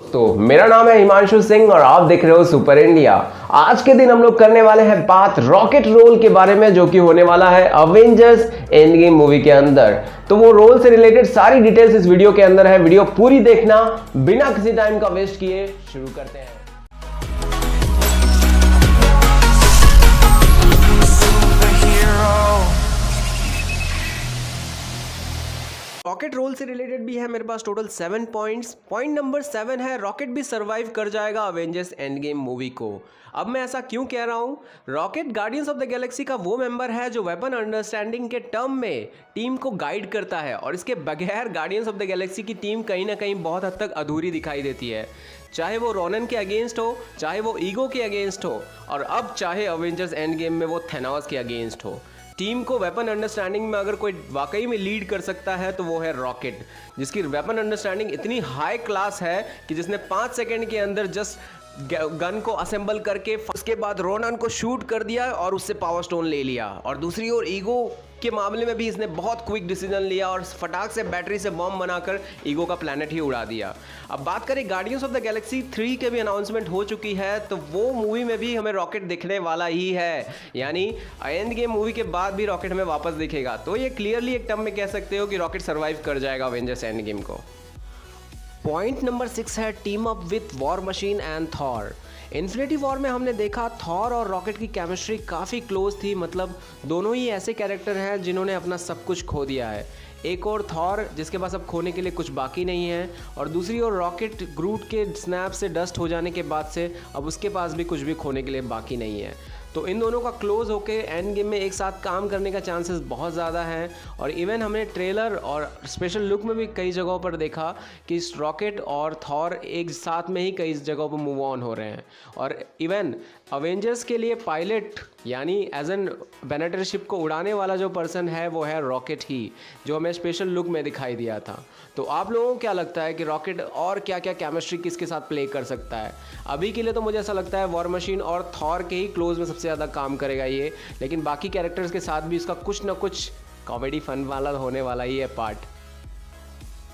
तो मेरा नाम है हिमांशु सिंह और आप देख रहे हो सुपर इंडिया। आज के दिन हम लोग करने वाले हैं बात रॉकेट रोल के बारे में, जो कि होने वाला है अवेंजर्स एंड गेम मूवी के अंदर। तो वो रोल से रिलेटेड सारी डिटेल्स इस वीडियो के अंदर है। वीडियो पूरी देखना, बिना किसी टाइम का वेस्ट किए शुरू करते हैं। रॉकेट रोल से रिलेटेड भी है मेरे पास टोटल 7 पॉइंट्स। पॉइंट नंबर 7 है रॉकेट भी सरवाइव कर जाएगा अवेंजर्स एंड गेम मूवी को। अब मैं ऐसा क्यों कह रहा हूँ? Rocket guardians of the Galaxy का वो मेंबर है जो वेपन अंडरस्टैंडिंग के टर्म में टीम को गाइड करता है, और इसके बगैर गार्डियंस ऑफ द गैलेक्सी की टीम कहीं ना कहीं बहुत हद तक अधूरी दिखाई देती है। चाहे वो रोनन के अगेंस्ट हो, चाहे वो ईगो के अगेंस्ट हो, और अब चाहे अवेंजर्स एंड गेम में वो थैनोस के अगेंस्ट हो। टीम को वेपन अंडरस्टैंडिंग में अगर कोई वाकई में लीड कर सकता है तो वो है रॉकेट, जिसकी वेपन अंडरस्टैंडिंग इतनी हाई क्लास है कि जिसने 5 सेकंड के अंदर जस्ट गन को असेंबल करके उसके बाद रोनन को शूट कर दिया और उससे पावर स्टोन ले लिया। और दूसरी ओर ईगो के मामले में भी इसने बहुत क्विक डिसीजन लिया और फटाक से बैटरी से बॉम्ब बनाकर ईगो का प्लैनेट ही उड़ा दिया। अब बात करें गार्डियंस ऑफ द गैलेक्सी 3 के भी अनाउंसमेंट हो चुकी है, तो वो मूवी में भी हमें रॉकेट दिखने वाला ही है, यानी एंड गेम मूवी के बाद भी रॉकेट हमें वापस दिखेगा। तो ये क्लियरली एक टर्म में कह सकते हो कि रॉकेट सर्वाइव कर जाएगा अवेंजर्स एंड गेम को। पॉइंट नंबर 6 है team up with war machine and Thor. Infinity war में हमने देखा थॉर और रॉकेट की केमिस्ट्री काफ़ी क्लोज थी, मतलब दोनों ही ऐसे कैरेक्टर हैं जिन्होंने अपना सब कुछ खो दिया है। एक और थॉर जिसके पास अब खोने के लिए कुछ बाकी नहीं है, और दूसरी ओर रॉकेट ग्रूट के स्नैप से डस्ट हो जाने के बाद से अब उसके पास भी कुछ भी खोने के लिए बाकी नहीं है। तो इन दोनों का क्लोज होके एंड गेम में एक साथ काम करने का चांसेस बहुत ज़्यादा हैं। और इवन हमने ट्रेलर और स्पेशल लुक में भी कई जगहों पर देखा कि रॉकेट और थॉर एक साथ में ही कई जगहों पर मूव ऑन हो रहे हैं। और इवन अवेंजर्स के लिए पायलट यानी एज एन बेनेटर शिप को उड़ाने वाला जो पर्सन है वो है रॉकेट ही, जो हमें स्पेशल लुक में दिखाई दिया था। तो आप लोगों को क्या लगता है कि रॉकेट और क्या क्या केमिस्ट्री किसके साथ प्ले कर सकता है? अभी के लिए तो मुझे ऐसा लगता है वॉर मशीन और थॉर के ही क्लोज में सबसे ज़्यादा काम करेगा ये, लेकिन बाकी कैरेक्टर्स के साथ भी इसका कुछ ना कुछ कॉमेडी फन वाला होने वाला ही है पार्ट।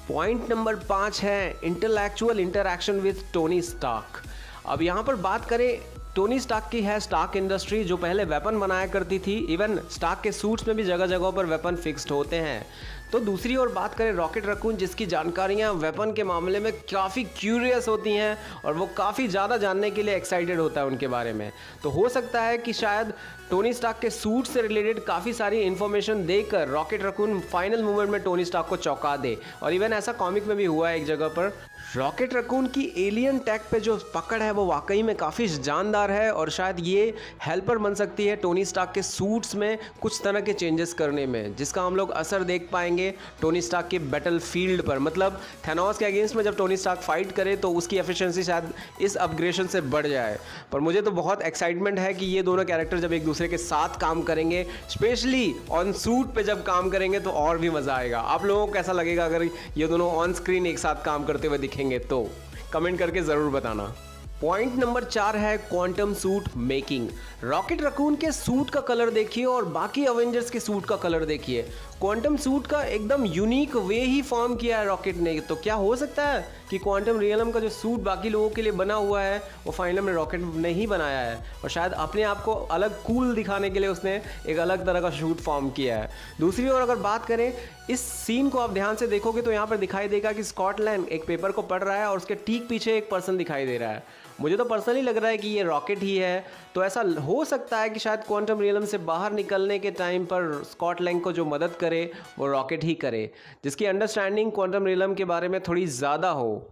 पॉइंट नंबर 5 है intellectual interaction with Tony Stark. अब यहाँ पर बात करें टोनी स्टार्क की है स्टार्क इंडस्ट्री, जो पहले वेपन बनाया करती थी। इवन स्टार्क के सूट्स में भी जगह जगहों पर वेपन फिक्स्ड होते हैं। तो दूसरी ओर बात करें रॉकेट रकून, जिसकी जानकारियां वेपन के मामले में काफ़ी क्यूरियस होती हैं और वो काफ़ी ज़्यादा जानने के लिए एक्साइटेड होता है उनके बारे में। तो हो सकता है कि शायद टोनी स्टार्क के सूट से रिलेटेड काफ़ी सारी इन्फॉर्मेशन देकर रॉकेट रकून फाइनल मूवमेंट में टोनी स्टार्क को चौंका दे। और इवन ऐसा कॉमिक में भी हुआ है एक जगह पर। रॉकेट रकून की एलियन टेक पे जो पकड़ है वो वाकई में काफ़ी जानदार है, और शायद ये हेल्पर बन सकती है टोनी स्टार्क के सूट्स में कुछ तरह के चेंजेस करने में, जिसका हम लोग असर देख पाएंगे टोनी स्टार्क के बैटल फील्ड पर। मतलब थैनोस के अगेंस्ट में जब टोनी स्टार्क फाइट करे तो उसकी एफिशिएंसी शायद इस अपग्रेडेशन से बढ़ जाए। पर मुझे तो बहुत एक्साइटमेंट है कि ये दोनों कैरेक्टर जब एक दूसरे के साथ काम करेंगे, स्पेशली ऑन सूट पे जब काम करेंगे तो और भी मज़ा आएगा। आप लोगों को कैसा लगेगा अगर ये दोनों ऑन स्क्रीन एक साथ काम करते हुए दिखेंगे? तो कमेंट करके जरूर बताना। पॉइंट नंबर 4 है quantum suit making. Rocket raccoon के सूट का कलर देखिए और बाकी अवेंजर्स के सूट का कलर देखिए। क्वांटम सूट का एकदम यूनिक वे ही फॉर्म किया है रॉकेट ने। तो क्या हो सकता है कि क्वांटम रियलम का जो सूट बाकी लोगों के लिए बना हुआ है वो फाइनल में रॉकेट ने ही बनाया है, और शायद अपने आप को अलग कूल दिखाने के लिए उसने एक अलग तरह का सूट फॉर्म किया है। दूसरी ओर अगर बात करें इस सीन को आप ध्यान से देखोगे तो यहाँ पर दिखाई देगा कि स्कॉट लैंग एक पेपर को पढ़ रहा है और उसके ठीक पीछे एक पर्सन दिखाई दे रहा है। मुझे तो पर्सनली लग रहा है कि ये रॉकेट ही है। तो ऐसा हो सकता है कि शायद क्वांटम रियलम से बाहर निकलने के टाइम पर स्कॉट लैंग को जो मदद करे वो रॉकेट ही करे, जिसकी अंडरस्टैंडिंग क्वांटम रियलम के बारे में थोड़ी ज़्यादा हो।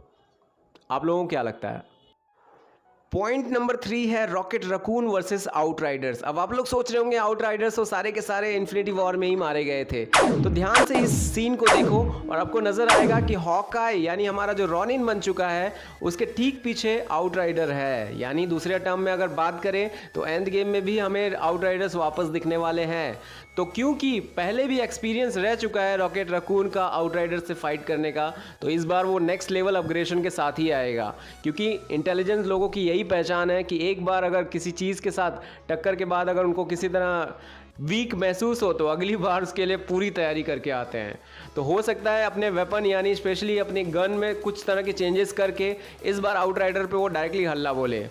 आप लोगों को क्या लगता है? पॉइंट नंबर 3 है रॉकेट रकून वर्सेस आउटराइडर्स। अब आप लोग सोच रहे होंगे आउटराइडर्स तो सारे के सारे इन्फिनिटी वॉर में ही मारे गए थे। तो ध्यान से इस सीन को देखो और आपको नजर आएगा कि हॉकाई यानी हमारा जो रॉनिन बन चुका है उसके ठीक पीछे आउटराइडर है। यानी दूसरे टर्म में अगर बात करें तो एंड गेम में भी हमें आउटराइडर्स वापस दिखने वाले हैं। तो क्योंकि पहले भी एक्सपीरियंस रह चुका है रॉकेट रकून का आउटराइडर्स से फाइट करने का, तो इस बार वो नेक्स्ट लेवल अपग्रेडेशन के साथ ही आएगा। क्योंकि इंटेलिजेंस लोगों की यही पहचान है कि एक बार अगर किसी चीज़ के साथ टक्कर के बाद अगर उनको किसी तरह वीक महसूस हो तो अगली बार उसके लिए पूरी तैयारी करके आते हैं। तो हो सकता है अपने वेपन यानी स्पेशली अपनी गन में कुछ तरह के चेंजेस करके इस बार आउटराइडर पे वो डायरेक्टली हल्ला बोले।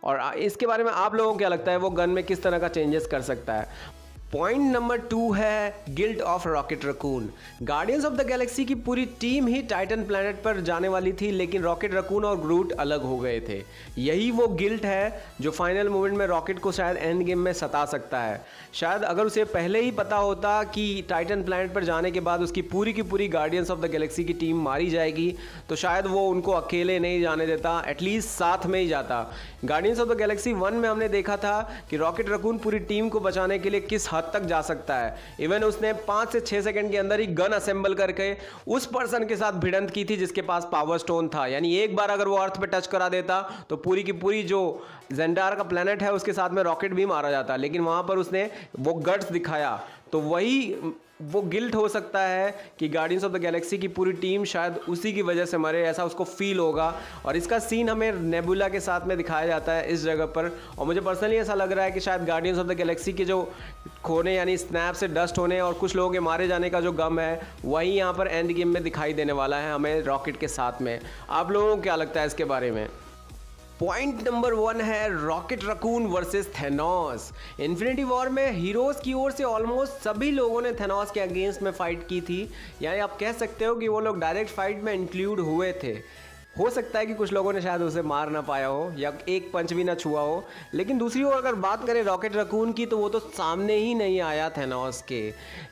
और इसके बारे में आप लोगों को क्या लगता है, वो गन में किस तरह का चेंजेस कर सकता है? पॉइंट नंबर 2 है guilt of rocket raccoon. Guardians of the Galaxy की पूरी टीम ही टाइटन प्लैनेट पर जाने वाली थी, लेकिन रॉकेट रकून और ग्रूट अलग हो गए थे। यही वो गिल्ट है जो फाइनल मोमेंट में रॉकेट को शायद एंड गेम में सता सकता है। शायद अगर उसे पहले ही पता होता कि टाइटन प्लैनेट पर जाने के बाद उसकी पूरी की पूरी गार्डियंस ऑफ द गैलेक्सी की टीम मारी जाएगी, तो शायद वो उनको अकेले नहीं जाने देता, एटलीस्ट साथ में ही जाता। गार्डियंस ऑफ द गैलेक्सी 1 में हमने देखा था कि रॉकेट रकून पूरी टीम को बचाने के लिए किस हद तक जा सकता है। इवन उसने 5 से 6 सेकंड के अंदर ही गन असेंबल करके उस पर्सन के साथ भिड़ंत की थी जिसके पास पावर स्टोन था। यानी एक बार अगर वो अर्थ पे टच करा देता तो पूरी की पूरी जो जेंडार का प्लेनेट है उसके साथ में रॉकेट भी मारा जाता, लेकिन वहां पर उसने वो गट्स दिखाया। तो वही वो गिल्ट हो सकता है कि गार्डियंस ऑफ द गैलेक्सी की पूरी टीम शायद उसी की वजह से मरे, ऐसा उसको फील होगा। और इसका सीन हमें नेबुला के साथ में दिखाया जाता है इस जगह पर। और मुझे पर्सनली ऐसा लग रहा है कि शायद गार्डियंस ऑफ द गैलेक्सी के जो खोने यानी स्नैप से डस्ट होने और कुछ लोगों के मारे जाने का जो गम है वही यहाँ पर एंड गेम में दिखाई देने वाला है हमें रॉकेट के साथ में। आप लोगों को क्या लगता है इसके बारे में? पॉइंट नंबर 1 है rocket raccoon versus Thanos. Infinity war में हीरोज की ओर से ऑलमोस्ट सभी लोगों ने थेनोस के अगेंस्ट में फाइट की थी, यानी आप कह सकते हो कि वो लोग डायरेक्ट फाइट में इंक्लूड हुए थे। हो सकता है कि कुछ लोगों ने शायद उसे मार ना पाया हो या एक पंच भी ना छुआ हो, लेकिन दूसरी ओर अगर बात करें रॉकेट रकून की तो वो तो सामने ही नहीं आया थेनोस के।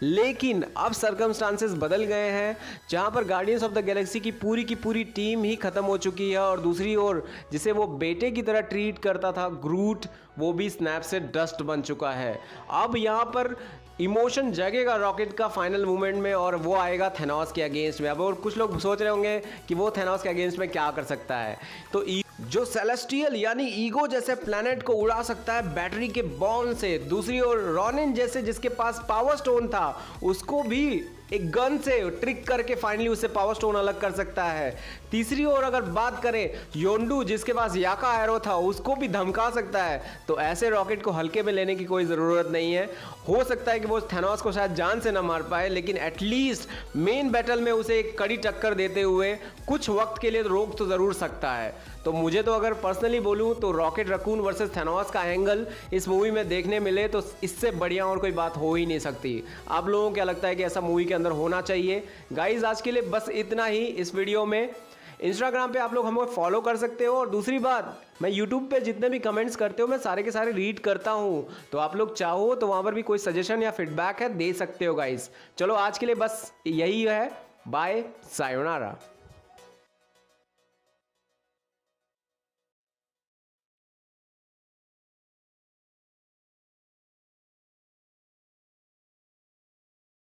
लेकिन अब सर्कमस्टांसेस बदल गए हैं जहां पर गार्डियंस ऑफ द गैलेक्सी की पूरी टीम ही खत्म हो चुकी है और दूसरी ओर जिसे वो बेटे की तरह ट्रीट करता था ग्रूट, वो भी स्नैप से डस्ट बन चुका है। अब यहाँ पर इमोशन जगेगा रॉकेट का फाइनल मूवमेंट में और वो आएगा थेनोस के अगेंस्ट में। अब और कुछ लोग सोच रहे होंगे कि वो थेनोस के अगेंस्ट में क्या कर सकता है, तो जो सेलेस्टियल यानी ईगो जैसे प्लैनेट को उड़ा सकता है बैटरी के बॉम्ब से, दूसरी ओर रॉनिन जैसे जिसके पास पावर स्टोन था उसको भी एक गन से ट्रिक करके फाइनली उससे पावर स्टोन अलग कर सकता है। तीसरी ओर अगर बात करें योंडू जिसके पास याका एरो था उसको भी धमका सकता है। तो ऐसे रॉकेट को हल्के में लेने की कोई ज़रूरत नहीं है। हो सकता है कि वो थेनोस को शायद जान से ना मार पाए, लेकिन एटलीस्ट मेन बैटल में उसे एक कड़ी टक्कर देते हुए कुछ वक्त के लिए रोक तो ज़रूर सकता है। तो मुझे तो अगर पर्सनली बोलूँ तो रॉकेट रकून वर्सेस थेनोस का एंगल इस मूवी में देखने मिले तो इससे बढ़िया और कोई बात हो ही नहीं सकती। आप लोगों को क्या लगता है कि ऐसा मूवी के अंदर होना चाहिए? गाइज आज के लिए बस इतना ही इस वीडियो में। इंस्टाग्राम पे आप लोग हमें फॉलो कर सकते हो और दूसरी बात मैं यूट्यूब पे जितने भी कमेंट्स करते हो मैं सारे के सारे रीड करता हूँ, तो आप लोग चाहो तो वहाँ पर भी कोई सजेशन या फीडबैक है दे सकते हो गाइज। चलो आज के लिए बस यही है, बाय, सायोनारा।